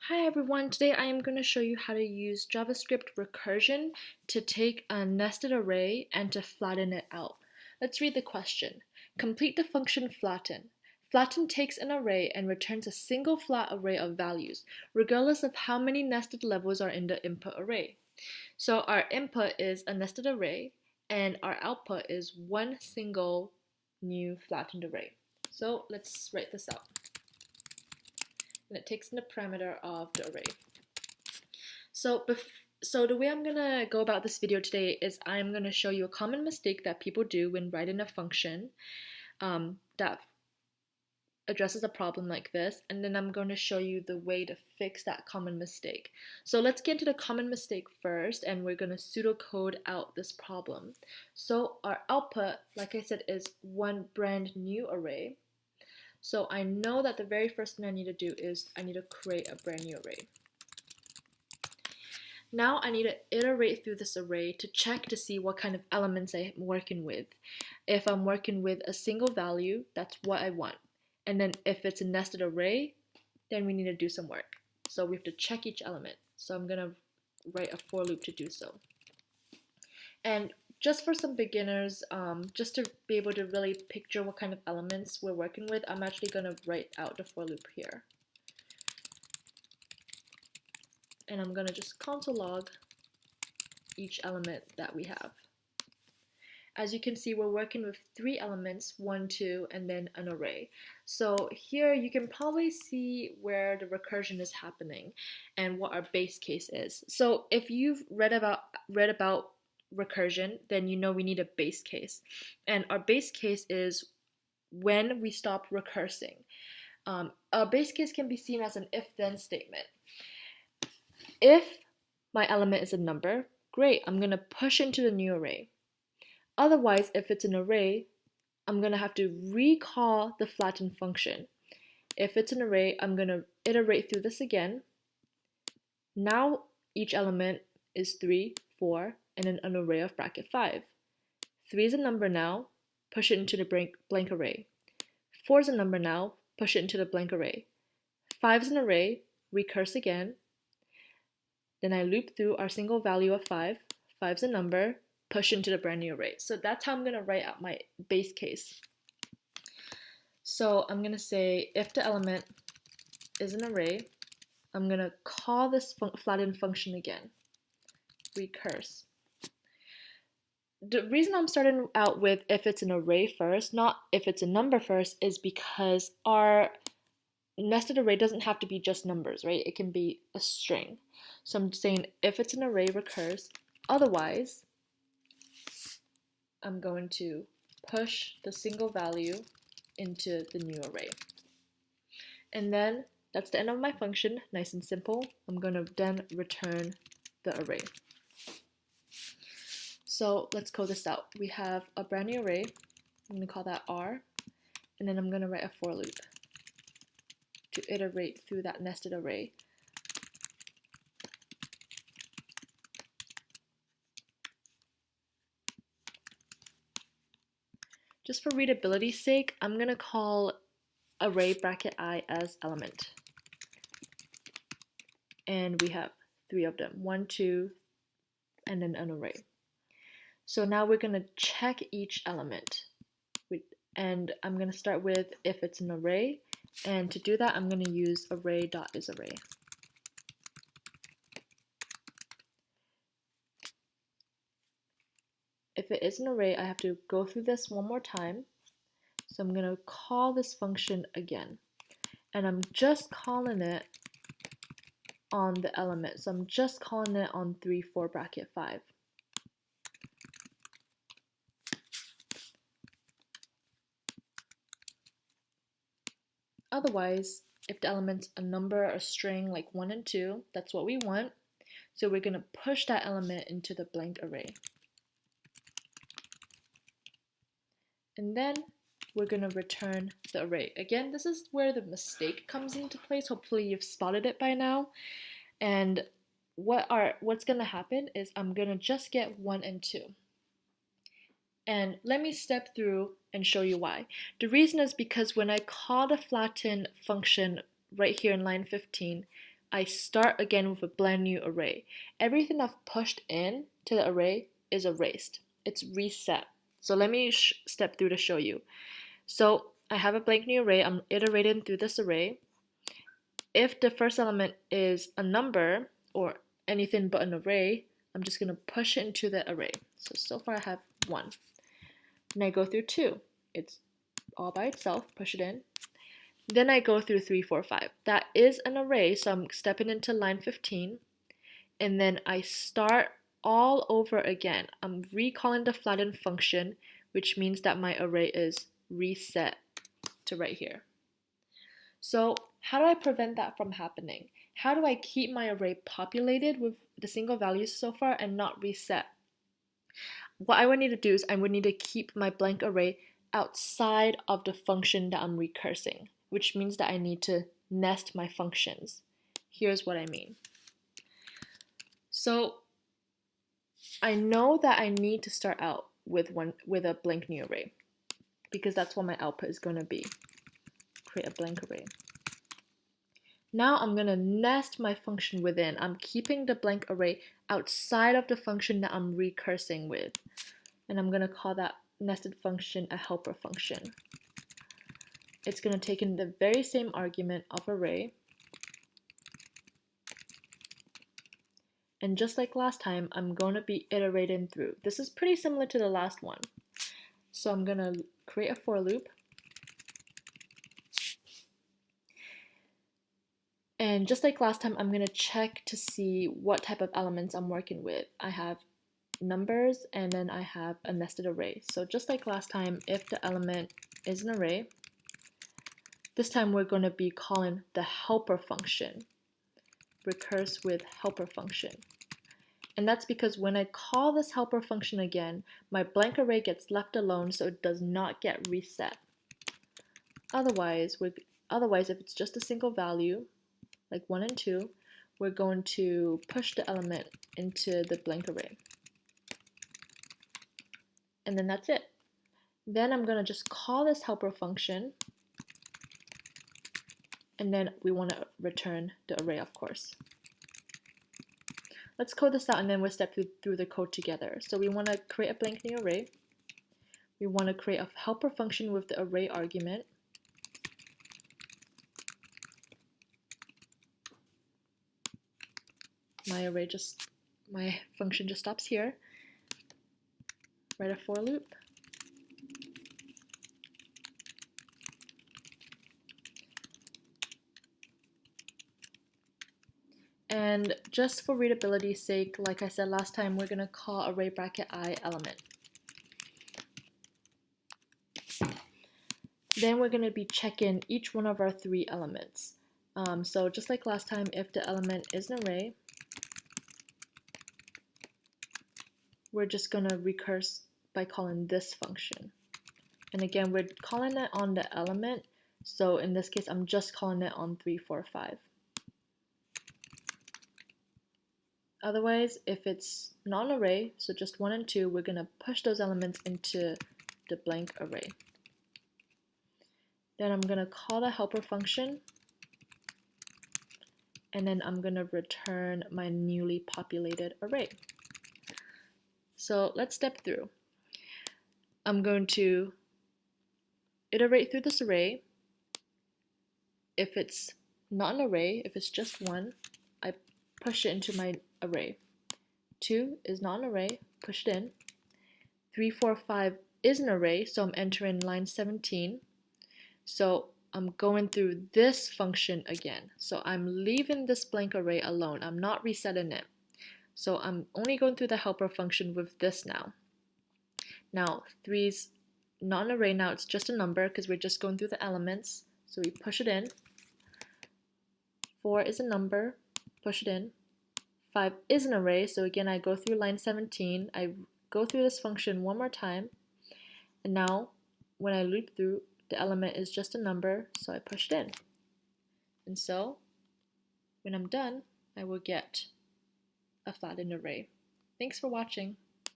Hi everyone, today I am going to show you how to use JavaScript recursion to take a nested array and to flatten it out. Let's read the question. Complete the function flatten. Flatten takes an array and returns a single flat array of values, regardless of how many nested levels are in the input array. So our input is a nested array and our output is one single new flattened array. So let's write this out. And it takes in the parameter of the array. So the way I'm going to go about this video today is I'm going to show you a common mistake that people do when writing a function that addresses a problem like this, and then I'm going to show you the way to fix that common mistake. So let's get into the common mistake first, and we're going to pseudocode out this problem. So our output, like I said, is one brand new array. So I know that the very first thing I need to do is I need to create a brand new array. Now I need to iterate through this array to check to see what kind of elements I'm working with. If I'm working with a single value, that's what I want. And then if it's a nested array, then we need to do some work. So we have to check each element. So I'm going to write a for loop to do so. And just for some beginners, just to be able to really picture what kind of elements we're working with, I'm actually going to write out the for loop here. And I'm going to just console log each element that we have. As you can see, we're working with 3 elements, 1, 2, and then an array. So here you can probably see where the recursion is happening and what our base case is. So if you've read about recursion, then you know we need a base case. And our base case is when we stop recursing. Our base case can be seen as an if-then statement. If my element is a number, great, I'm going to push into the new array. Otherwise, if it's an array, I'm going to have to recall the flatten function. If it's an array, I'm going to iterate through this again. Now each element is 3, 4, and then an array of bracket 5. 3 is a number now, push it into the blank array. 4 is a number now, push it into the blank array. 5 is an array, recurse again. Then I loop through our single value of 5. 5 is a number, push into the brand new array. So that's how I'm going to write out my base case. So I'm going to say if the element is an array, I'm going to call this flatten function again, recurse. The reason I'm starting out with if it's an array first, not if it's a number first, is because our nested array doesn't have to be just numbers, right? It can be a string. So I'm saying if it's an array, recurse. Otherwise, I'm going to push the single value into the new array. And then that's the end of my function, nice and simple. I'm going to then return the array. So let's code this out. We have a brand new array. I'm going to call that R. And then I'm going to write a for loop to iterate through that nested array. Just for readability's sake, I'm going to call array bracket I as element. And we have 3 of them, 1, 2, and then an array. So now we're going to check each element. And I'm going to start with if it's an array. And to do that, I'm going to use array.isArray. If it is an array, I have to go through this one more time. So I'm going to call this function again. And I'm just calling it on the element. So I'm just calling it on 3, 4, bracket 5. Otherwise, if the element's a number, a string like 1 and 2, that's what we want. So we're going to push that element into the blank array. And then we're going to return the array. Again, this is where the mistake comes into place. Hopefully you've spotted it by now. And what's going to happen is I'm going to just get 1 and 2. And let me step through and show you why. The reason is because when I call the flatten function right here in line 15, I start again with a brand new array. Everything I've pushed in to the array is erased. It's reset. So let me step through to show you. So I have a blank new array. I'm iterating through this array. If the first element is a number or anything but an array, I'm just going to push it into the array. So far I have 1. And I go through 2. It's all by itself, push it in. Then I go through 3, 4, 5. That is an array, so I'm stepping into line 15. And then I start all over again. I'm recalling the flatten function, which means that my array is reset to right here. So how do I prevent that from happening? How do I keep my array populated with the single values so far and not reset? What I would need to do is I would need to keep my blank array outside of the function that I'm recursing, which means that I need to nest my functions. Here's what I mean. So I know that I need to start out with a blank new array because that's what my output is going to be. Create a blank array. Now I'm going to nest my function within. I'm keeping the blank array outside of the function that I'm recursing with. And I'm going to call that nested function a helper function. It's going to take in the very same argument of array. And just like last time, I'm going to be iterating through. This is pretty similar to the last one. So I'm going to create a for loop. And just like last time, I'm going to check to see what type of elements I'm working with. I have numbers and then I have a nested array. So just like last time, if the element is an array, this time we're going to be calling the helper function, recurse with helper function. And that's because when I call this helper function again, my blank array gets left alone so it does not get reset. Otherwise, if it's just a single value, like 1 and 2, we're going to push the element into the blank array. And then that's it. Then I'm going to just call this helper function. And then we want to return the array, of course. Let's code this out and then we'll step through the code together. So we want to create a blank new array. We want to create a helper function with the array argument. My function just stops here. Write a for loop. And just for readability's sake, like I said last time, we're going to call array bracket I element. Then we're going to be checking each one of our 3 elements. So just like last time, if the element is an array, we're just going to recurse by calling this function. And again, we're calling it on the element. So in this case, I'm just calling it on 3, 4, 5. Otherwise, if it's not an array, so just 1 and 2, we're going to push those elements into the blank array. Then I'm going to call the helper function. And then I'm going to return my newly populated array. So let's step through. I'm going to iterate through this array. If it's not an array, if it's just 1, I push it into my array. 2 is not an array, push it in. 3, 4, 5 is an array, so I'm entering line 17. So I'm going through this function again. So I'm leaving this blank array alone. I'm not resetting it. So I'm only going through the helper function with this now. Now 3's not an array now, it's just a number because we're just going through the elements. So we push it in. 4 is a number, push it in. 5 is an array, so again I go through line 17. I go through this function one more time. And now when I loop through, the element is just a number, so I push it in. And so when I'm done, I will get a flattened array. Thanks for watching.